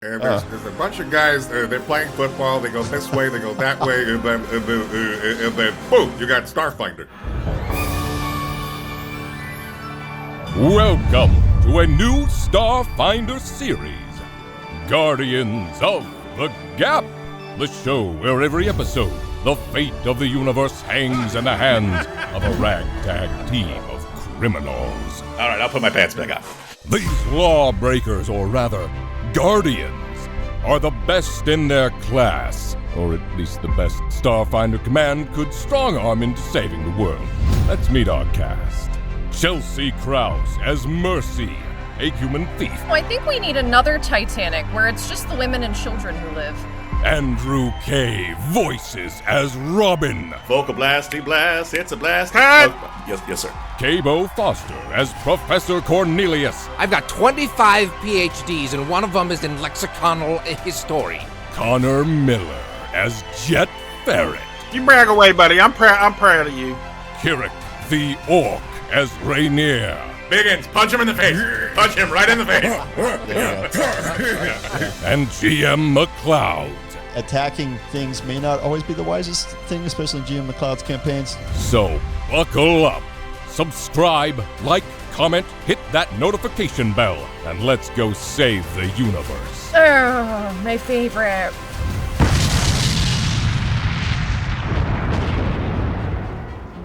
And there's a bunch of guys, they're playing football, they go this way, they go that way, and then boom, you got Starfinder. Welcome to a new Starfinder series, Guardians of the Gap, the show where every episode, the fate of the universe hangs in the hands of a ragtag team of criminals. All right, I'll put my pants back on. These lawbreakers, or rather, Guardians, are the best in their class, or at least the best Starfinder Command could strong-arm into saving the world. Let's meet our cast. Chelsea Krause as Mercy, a human thief. I think we need another Titanic where it's just the women and children who live. Andrew K. voices as Robin. Vocal blasty blast, it's a blast. Yes, sir. Cabo Foster as Professor Cornelius. I've got 25 PhDs, and one of them is in lexiconal history. Connor Miller as Jet Ferret. You brag away, buddy. I'm proud of you. Kirik the Orc as Rainier. Biggins, punch him in the face. Punch him right in the face. And GM McLeod. Attacking things may not always be the wisest thing, especially in GM McLeod's campaigns. So, buckle up. Subscribe, like, comment, hit that notification bell, and let's go save the universe. Oh, my favorite.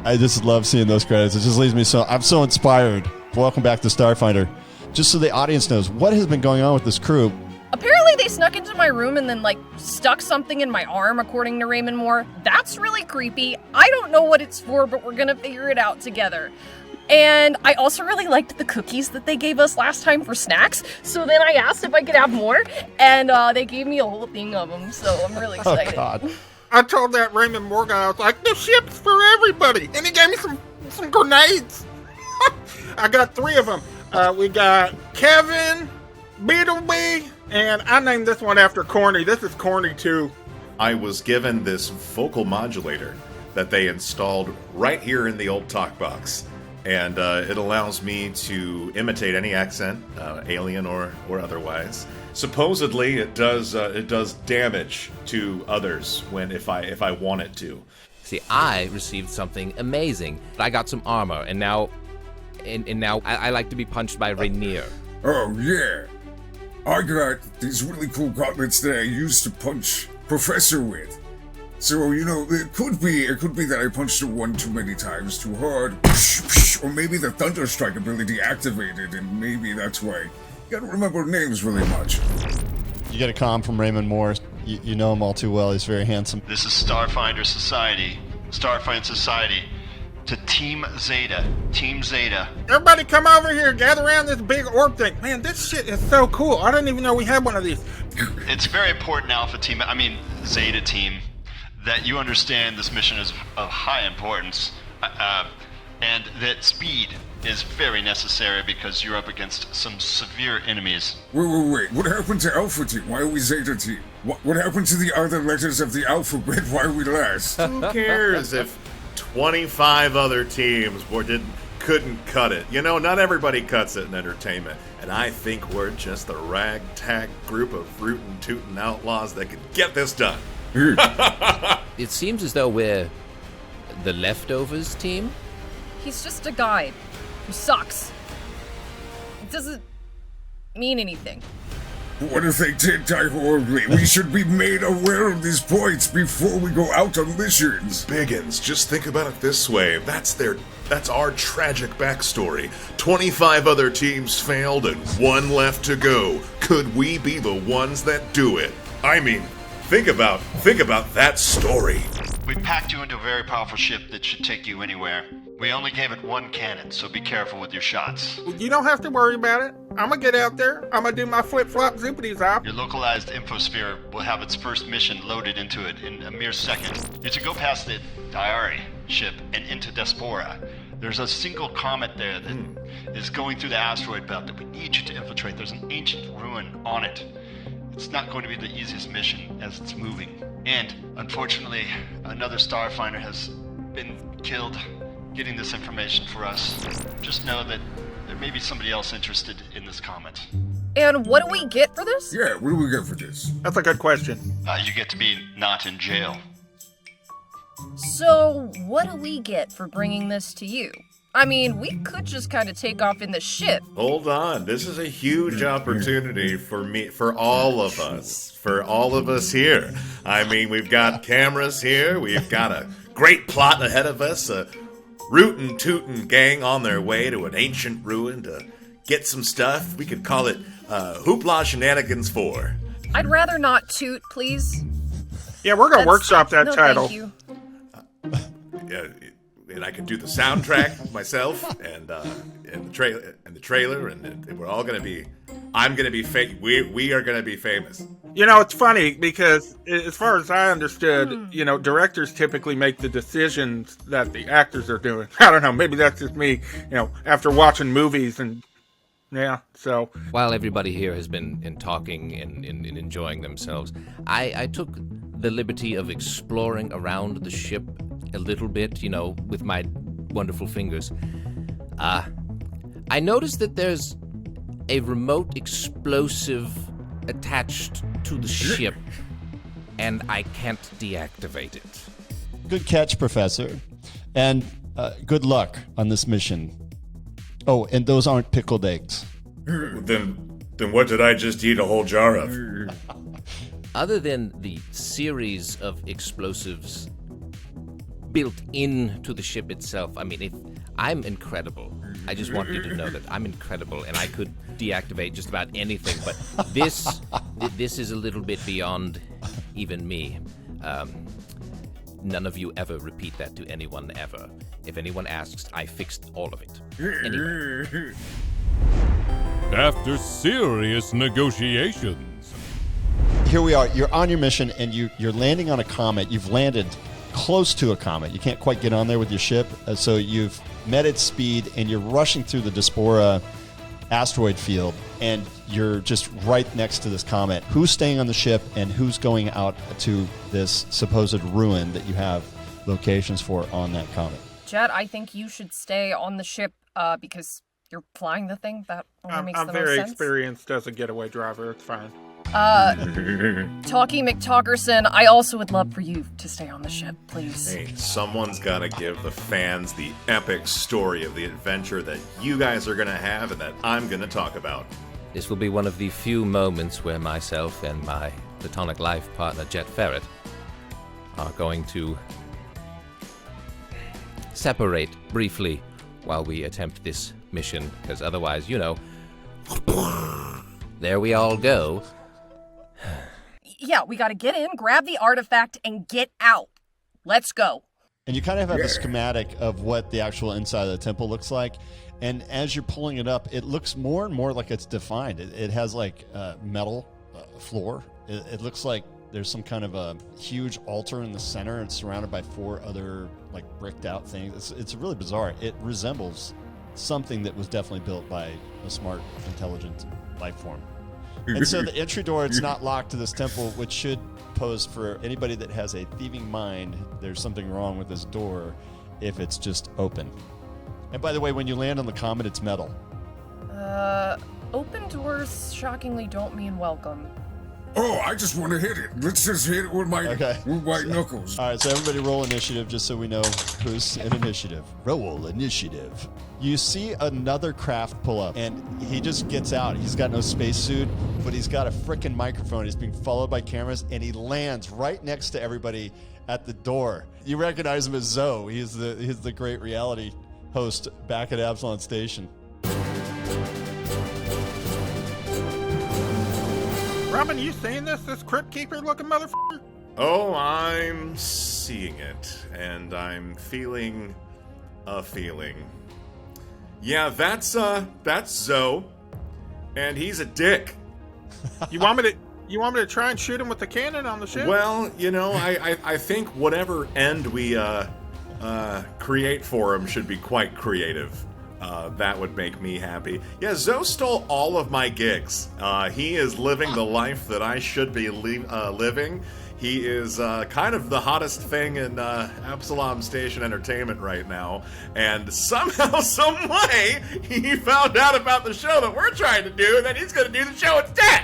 I just love seeing those credits. It just leaves me I'm so inspired. Welcome back to Starfinder. Just so the audience knows, what has been going on with this crew? Apparently they snuck into my room and then, stuck something in my arm, according to Raymond Moore. That's really creepy. I don't know what it's for, but we're gonna figure it out together. And I also really liked the cookies that they gave us last time for snacks, so then I asked if I could have more, and they gave me a whole thing of them, so I'm really excited. Oh, God. I told that Raymond Moore guy, I was like, this ship's for everybody. And he gave me some grenades. I got 3 of them. We got Kevin, Beetlebee, and I named this one after Corny. This is Corny, too. I was given this vocal modulator that they installed right here in the old talk box. And it allows me to imitate any accent, alien or otherwise. Supposedly, it does damage to others if I want it to. See, I received something amazing. I got some armor, and now I like to be punched by Rainier. Oh yeah, I got these really cool gauntlets that I used to punch Professor with. So, it could be that I punched her one too many times too hard, or maybe the Thunderstrike ability activated, and maybe that's why. You gotta remember names really much. You get a comm from Raymond Moore. You know him all too well. He's very handsome. This is Starfinder Society to Team Zeta. Team Zeta. Everybody come over here, gather around this big orb thing. Man, this shit is so cool. I didn't even know we had one of these. It's very important, Zeta team, that you understand this mission is of high importance, and that speed is very necessary because you're up against some severe enemies. Wait. What happened to Alpha Team? Why are we Zeta Team? What happened to the other letters of the alphabet? Why are we last? Who cares if 25 other teams couldn't cut it? Not everybody cuts it in entertainment. And I think we're just the ragtag group of rootin' tootin' outlaws that could get this done. It seems as though we're the leftovers team. He's just a guy who sucks. It doesn't mean anything. What if they did die horribly? We should be made aware of these points before we go out on missions. Biggins, just think about it this way. That's our tragic backstory. 25 other teams failed and 1 left to go. Could we be the ones that do it? I mean, think about that story. We packed you into a very powerful ship that should take you anywhere. We only gave it 1 cannon, so be careful with your shots. You don't have to worry about it. I'm gonna get out there. I'm gonna do my flip-flop zoopity-zop. Your localized infosphere will have its first mission loaded into it in a mere second. You're to go past the Diary ship and into Despora. There's a single comet there that is going through the asteroid belt that we need you to infiltrate. There's an ancient ruin on it. It's not going to be the easiest mission as it's moving. And, unfortunately, another Starfinder has been killed getting this information for us. Just know that there may be somebody else interested in this comet. And what do we get for this? Yeah, what do we get for this? That's a good question. You get to be not in jail. So, what do we get for bringing this to you? I mean, we could just kind of take off in the ship. Hold on. This is a huge opportunity for all of us here. I mean, we've got cameras here. We've got a great plot ahead of us. A rootin' tootin' gang on their way to an ancient ruin to get some stuff. We could call it Hoopla Shenanigans 4. I'd rather not toot, please. Yeah, we're gonna workshop that title. Thank you. And I can do the soundtrack myself, and the trailer, and we're all gonna be. I'm gonna be we are gonna be famous. You know, it's funny because as far as I understood, directors typically make the decisions that the actors are doing. I don't know, maybe that's just me, after watching movies and yeah, so. While everybody here has been talking and enjoying themselves, I took the liberty of exploring around the ship a little bit, with my wonderful fingers. I noticed that there's a remote explosive attached to the ship, and I can't deactivate it. Good catch, Professor. And good luck on this mission. Oh, and those aren't pickled eggs. Then what did I just eat a whole jar of? Other than the series of explosives built into the ship itself, I mean, I'm incredible. I just want you to know that I'm incredible, and I could deactivate just about anything, but this is a little bit beyond even me. None of you ever repeat that to anyone ever. If anyone asks, I fixed all of it. Anyway. After serious negotiations. Here we are. You're on your mission, and you're landing on a comet. You've landed close to a comet. You can't quite get on there with your ship, so you've met its speed, and you're rushing through the Diaspora asteroid field, and you're just right next to this comet. Who's staying on the ship, and who's going out to this supposed ruin that you have locations for on that comet? Jet, I think you should stay on the ship because you're flying the thing. That only makes the most sense. I'm very experienced as a getaway driver. It's fine. Talkie McTalkerson, I also would love for you to stay on the ship, please. Hey, someone's got to give the fans the epic story of the adventure that you guys are going to have and that I'm going to talk about. This will be one of the few moments where myself and my platonic life partner, Jet Ferret, are going to separate briefly while we attempt this mission, because otherwise, there we all go. Yeah, we gotta get in, grab the artifact, and get out. Let's go. And you kind of have a schematic of what the actual inside of the temple looks like. And as you're pulling it up, it looks more and more like it's defined. It has like metal floor. It looks like there's some kind of a huge altar in the center and surrounded by 4 other like bricked out things. It's really bizarre. It resembles something that was definitely built by a smart, intelligent life form. And so the entry door, it's not locked to this temple, which should pose for anybody that has a thieving mind, there's something wrong with this door if it's just open. And by the way, when you land on the comet, it's metal. Open doors shockingly don't mean welcome. Oh, I just want to hit it. Let's just hit it with my white knuckles. All right, so everybody roll initiative just so we know who's in initiative. Roll initiative. You see another craft pull up, and he just gets out. He's got no spacesuit, but he's got a frickin' microphone. He's being followed by cameras, and he lands right next to everybody at the door. You recognize him as Zoe. He's the great reality host back at Absalon Station. Robin, you seeing this crypt keeper looking motherfucker? Oh, I'm seeing it, and I'm feeling a feeling. Yeah, that's Zoe, and he's a dick. You want me to try and shoot him with the cannon on the ship? Well, I think whatever end we create for him should be quite creative. That would make me happy. Yeah, Zoe stole all of my gigs. He is living the life that I should be living. He is kind of the hottest thing in Absalom Station Entertainment right now. And somehow, some way, he found out about the show that we're trying to do, and then he's going to do the show instead.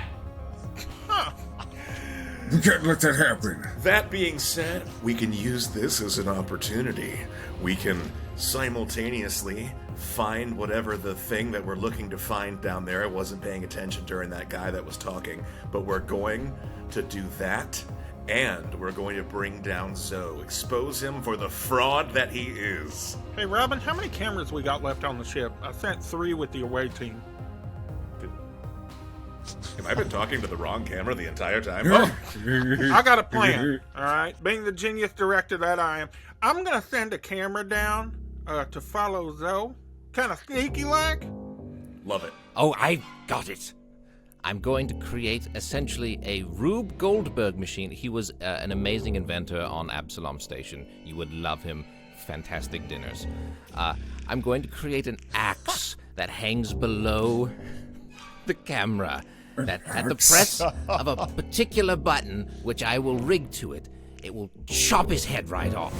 We can't let that happen. That being said, we can use this as an opportunity. We can simultaneously find whatever the thing that we're looking to find down there. I wasn't paying attention during that guy that was talking, but we're going to do that, and we're going to bring down Zoe, expose him for the fraud that he is. Hey, Robin, how many cameras we got left on the ship? I sent 3 with the away team. Have I been talking to the wrong camera the entire time? I got a plan, all right? Being the genius director that I am, I'm going to send a camera down to follow Zoe. Kind of sneaky-like. Love it. Oh, I got it. I'm going to create essentially a Rube Goldberg machine. He was an amazing inventor on Absalom Station. You would love him. Fantastic dinners. I'm going to create an axe that hangs below the camera. That at the press of a particular button, which I will rig to it, it will chop his head right off.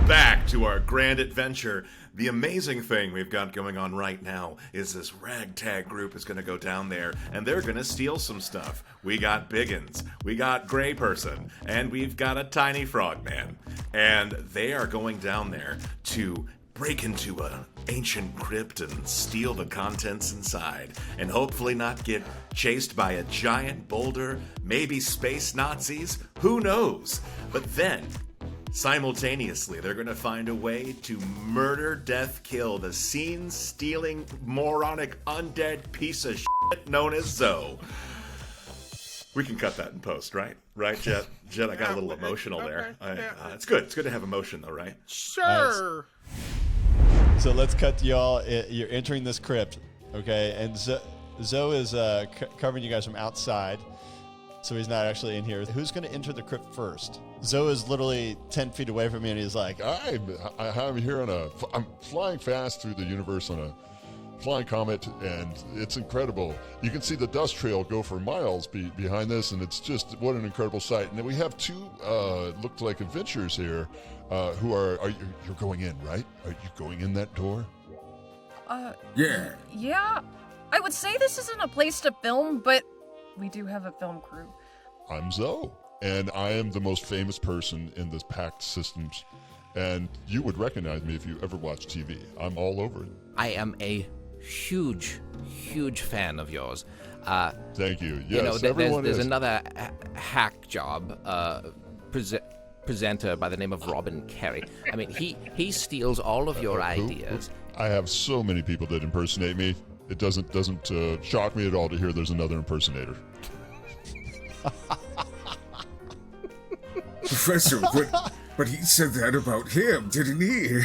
Back to our grand adventure. The amazing thing we've got going on right now is this ragtag group is going to go down there, and they're going to steal some stuff. We got Biggins, we got Gray Person, and we've got a Tiny Frogman. And they are going down there to break into an ancient crypt and steal the contents inside, and hopefully not get chased by a giant boulder, maybe space Nazis, who knows? But then, simultaneously, they're going to find a way to murder, death, kill the scene-stealing, moronic, undead piece of shit known as Zoe. We can cut that in post, right? Right, Jet? Jet, I got a little emotional there. It's good. It's good to have emotion, though, right? Sure. So let's cut to y'all. You're entering this crypt, okay? And Zoe is covering you guys from outside, so he's not actually in here. Who's going to enter the crypt first? Zoe is literally 10 feet away from me, and he's like, I'm here I'm flying fast through the universe on a flying comet, and it's incredible. You can see the dust trail go for miles behind this, and it's just, what an incredible sight. And then we have 2 looked like adventurers here who you're going in, right? Are you going in that door? Yeah. Yeah. I would say this isn't a place to film, but we do have a film crew. I'm Zoe, and I am the most famous person in this packed systems, and you would recognize me if you ever watch TV. I'm all over it. I am a huge fan of yours. Thank you. Yes, you know, everyone there's is. another hack job presenter by the name of Robin Carey. I mean, he steals all of your ideas. I have so many people that impersonate me. It doesn't shock me at all to hear there's another impersonator. Professor, but he said that about him, didn't he?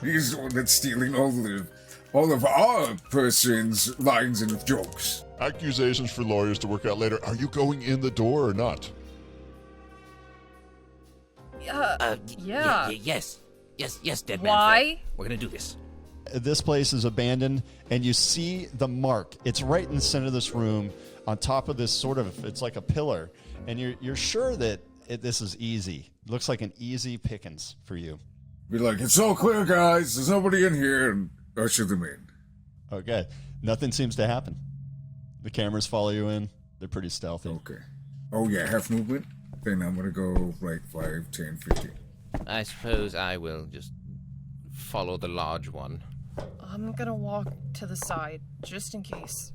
He's the one that's stealing all of our person's lines and jokes. Accusations for lawyers to work out later. Are you going in the door or not? Yeah. Yes, dead man. Why? We're gonna do this. this place is abandoned, and you see the mark. It's right in the center of this room, on top of this sort of, it's like a pillar, and you're sure that this is easy. It looks like an easy pickings for you. Be like, it's all clear, guys. There's nobody in here, and usher them in. Okay. Nothing seems to happen. The cameras follow you in. They're pretty stealthy. Okay. Oh, yeah, half movement? Then I'm going to go like 5, 10, 15. I suppose I will just follow the large one. I'm gonna walk to the side, just in case.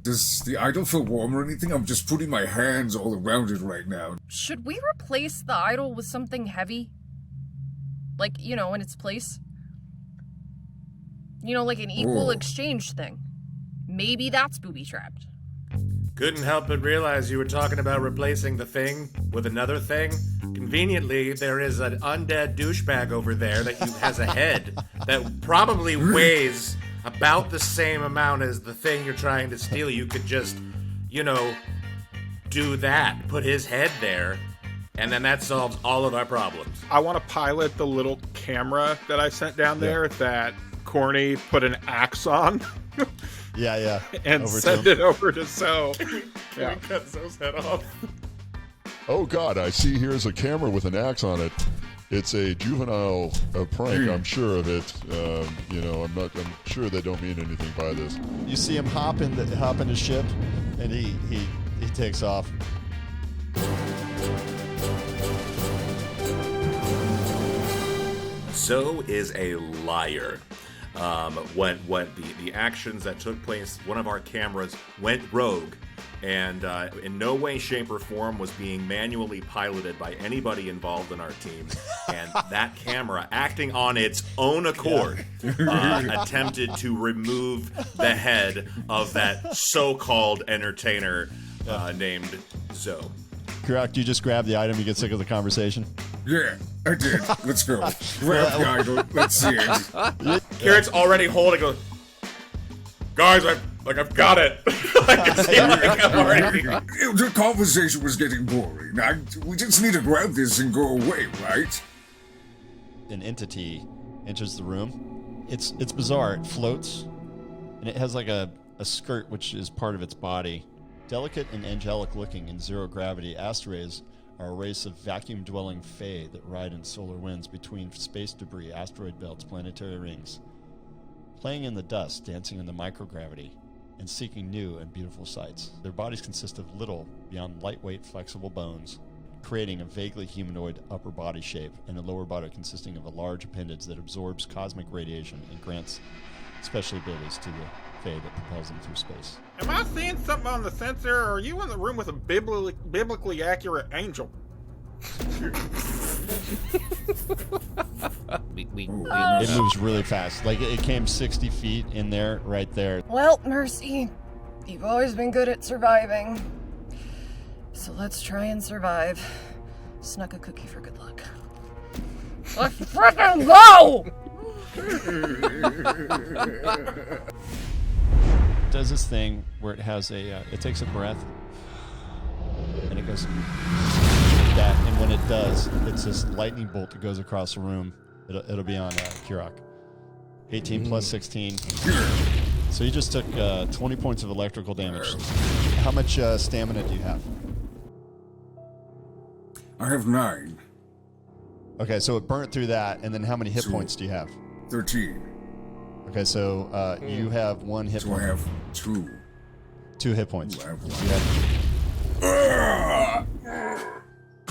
Does the idol feel warm or anything? I'm just putting my hands all around it right now. Should we replace the idol with something heavy? Like, in its place? Like an equal exchange thing. Maybe that's booby-trapped. Couldn't help but realize you were talking about replacing the thing with another thing. Conveniently, there is an undead douchebag over there that has a head that probably weighs about the same amount as the thing you're trying to steal. You could just, do that. Put his head there, and then that solves all of our problems. I want to pilot the little camera that I sent down there that Corny put an axe on Yeah. and Over to send him. it over to Zoe. We cut Zoe's head off. Oh God, I see here's a camera with an axe on it. It's a juvenile prank. I'm sure of it. I'm sure they don't mean anything by this. You see him hop in the ship, and he takes off. Zoe is a liar. When the actions that took place, one of our cameras went rogue, and in no way, shape, or form was being manually piloted by anybody involved in our team. And that camera, acting on its own accord, attempted to remove the head of that so-called entertainer named Zoe. Kurak, do you just grab the item? You get sick of the conversation. Yeah, I did. Let's go. Grab the idol. Let's see it. Garrett's already holding a... Guys, I've got it. The conversation was getting boring. We just need to grab this and go away, right? An entity enters the room. It's bizarre. It floats, and it has like a skirt which is part of its body. Delicate and angelic looking in zero gravity, asteroids are a race of vacuum-dwelling fae that ride in solar winds between space debris, asteroid belts, planetary rings, playing in the dust, dancing in the microgravity, and seeking new and beautiful sights. Their bodies consist of little beyond lightweight, flexible bones, creating a vaguely humanoid upper body shape and a lower body consisting of a large appendage that absorbs cosmic radiation and grants special abilities to the fae that propels them through space. Am I seeing something on the sensor, or are you in the room with a biblically accurate angel? It moves really fast. Like, it came 60 feet in there, right there. Well, Mercy, you've always been good at surviving. So let's try and survive. Snuck a cookie for good luck. Let's freaking go! It does this thing where it has it takes a breath and it goes that, and when it does, it's this lightning bolt that goes across the room. It'll be on Kurak. 18 plus 16. So you just took 20 points of electrical damage. How much stamina do you have? I have 9. Okay, so it burnt through that, and then how many hit points do you have? 13. Okay, so you have 1 hit point. So I have 2. 2 hit points. Ooh, I have 1.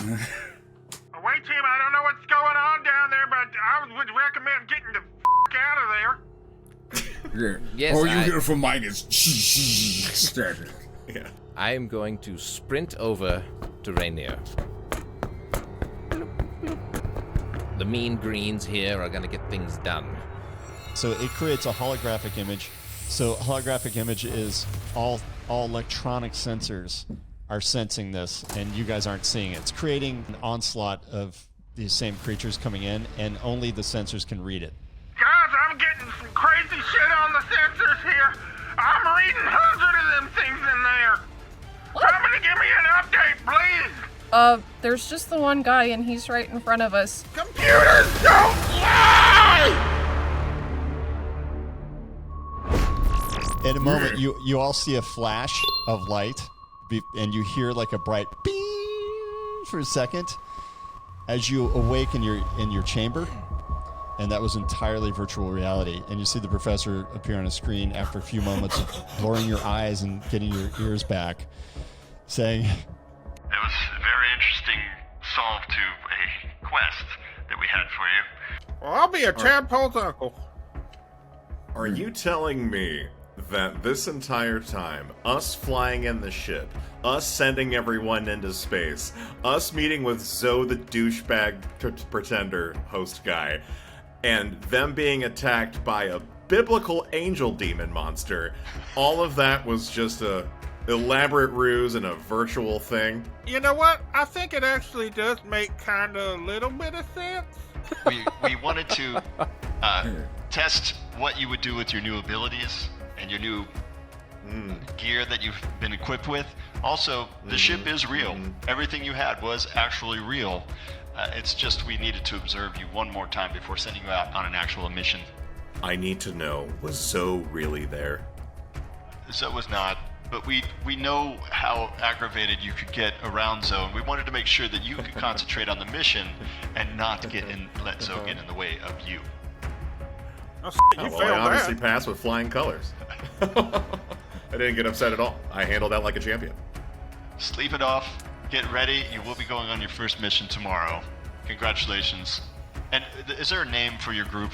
Wait, Tim, I don't know what's going on down there, but I would recommend getting the out of there. Yeah. Yes, All you hear from mine is static. Yeah. I am going to sprint over to Rainier. The mean greens here are going to get things done. So it creates a holographic image. So holographic image is all electronic sensors are sensing this, and you guys aren't seeing it. It's creating an onslaught of these same creatures coming in, and only the sensors can read it. Guys, I'm getting some crazy shit on the sensors here. I'm reading 100 of them things in there. Somebody give me an update, please. There's just the one guy, and he's right in front of us. Computers don't lie! In a moment, you all see a flash of light, and you hear like a bright beep for a second as you awake in your chamber, and that was entirely virtual reality. And you see the professor appear on a screen after a few moments of lowering your eyes and getting your ears back, saying, That was a very interesting solve to a quest that we had for you. Well, I'll be a tadpole's uncle. Are you telling me that this entire time, us flying in the ship, us sending everyone into space, us meeting with Zoe the douchebag pretender host guy, and them being attacked by a biblical angel demon monster, all of that was just a elaborate ruse and a virtual thing? You know what? I think it actually does make kind of a little bit of sense. We wanted to test what you would do with your new abilities and your new gear that you've been equipped with. Also, the ship is real. Everything you had was actually real. It's just we needed to observe you one more time before sending you out on an actual mission. I need to know, was Zoe really there? Zoe was not, but we know how aggravated you could get around Zoe, and we wanted to make sure that you could concentrate on the mission and not let Zoe get in the way of you. Oh, you Well, I failed obviously that. passed with flying colors. I didn't get upset at all. I handled that like a champion. Sleep it off. Get ready. You will be going on your first mission tomorrow. Congratulations. And is there a name for your group?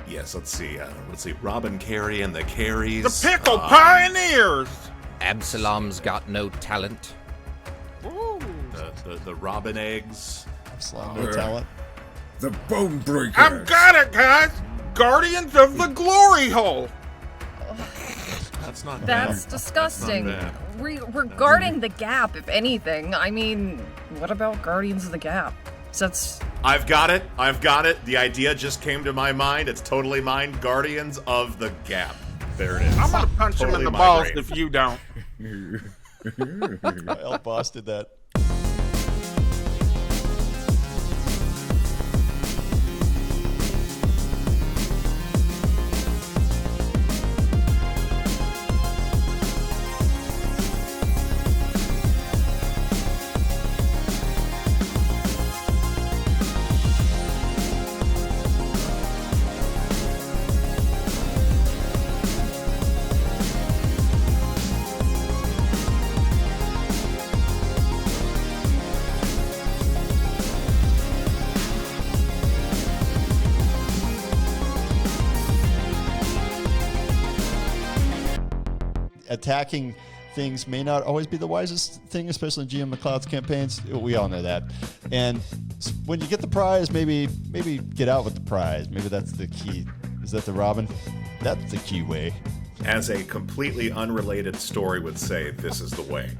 Yes, let's see. Robin Carey and the Carries. The Pickle Pioneers! Absalom's got no talent. Ooh. The Robin Eggs. Absalom, no talent. The Bone Breakers. I've got it, guys! Guardians of the Glory Hole! That's not That's bad. disgusting. That's not We're guarding the gap, if anything. I mean, what about Guardians of the Gap? That's I've got it. The idea just came to my mind. It's totally mine. Guardians of the Gap. There it is. I'm gonna punch him Totally in the my balls brain. if you don't. El Boss did that. Attacking things may not always be the wisest thing, especially in GM McLeod's campaigns. We all know that. And when you get the prize, maybe get out with the prize. Maybe that's the key. Is that the Robin? That's the key way. As a completely unrelated story would say, this is the way.